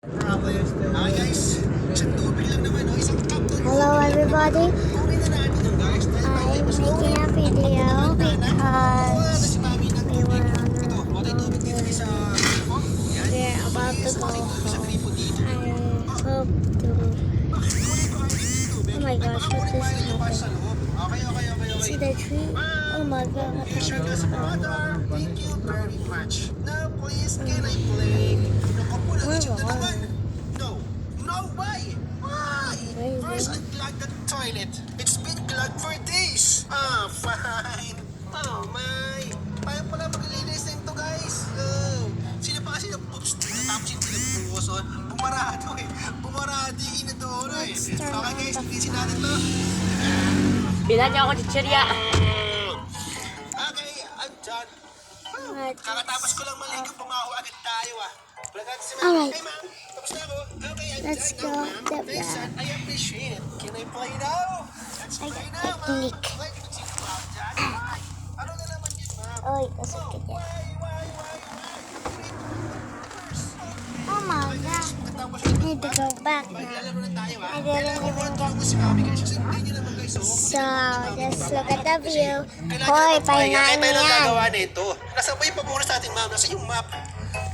Hello everybody, I'm making a video because we were on a long day. We're about to go home. I hope to... Oh my gosh, what is happening? See the tree? Oh my god, what Thank you very much. Now please, can I play? Naku po, nag-isip na naman. No. No, why? Why? First, I clogged the toilet. It's been clogged for days. Ah, fine. Oh, my. Paano pala maglilinis nito, guys? Sino pa kasi nag-poops dito? Tapos yung pinagbuhos, oh. Bumarado eh. Bumarado yung inadoro eh. Okay, guys, linisin natin to. Bilhan niyo ako chichirya. Okay, I'm done. Kakatapos ko lang maligo, pumaho agad tayo ah. Alright. Hey ma'am, tapos na ako. Okay, I'm Let's done go. now ma'am. Thanks son, I appreciate it. Can I play now? Let's play now ma'am. Technique. Play ko si ma'am dyan. Ano na naman yun ma'am? Oy, kasakit yan. Why? Oh my god, Katapos I need to go back now. maglalaro na tayo ah. I didn't even Tulungan get... ko si mami guys. Kasi hindi nyo naman guys. So, just look at the view. Hoy, pahingain Ay, mo tayo lang yan. gagawa nito. Nasaan ba yung pabunas natin ma'am? Nasa yung map.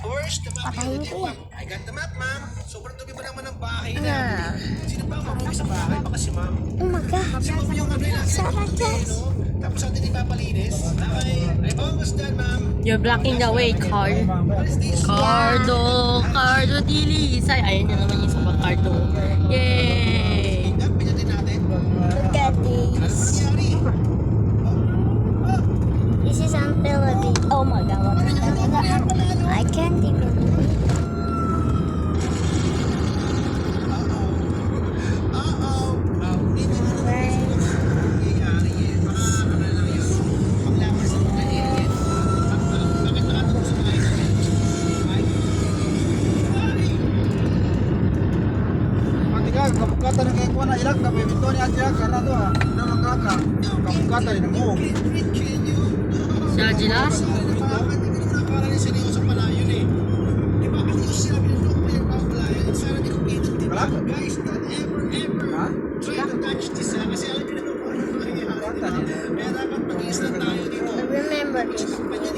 Where's the map? Patayin ko yan. I got the map, ma'am. Sobrang dumi pa naman ng bahay na. Sino ba ang marumi sa bahay? Baka si ma'am. Oh my god, Si ma'am yung ano yung Sarah Jess. Tapos natin ipapalinis. Okay. I'm almost done, ma'am. You're blocking the way, Carl. What is this? Cardo Dilis. Ay, ayun na naman yung isa pang Cardo. Yay! Pinatin natin. Look at Ano this. nangyari? This is unbelievable. Oh my god, what is that? I can't even believe. Hindi na naman Right. nangyayari eh. Baka ano lang yun. Paglaban sa mga alien. Bakit nakatulog sa mga alien? Ay. Matigal, kabukatan ng kaya na ilang kami ito ni Adira karena to ah. Ano lang kaka? Kabukatan ni mo. Si Agilas? Guys, don't ever, try to touch this kasi alam niyo naman kung ano mangyayari. Kaya dapat mag-iisla tayo dito. Remember this. Ganyan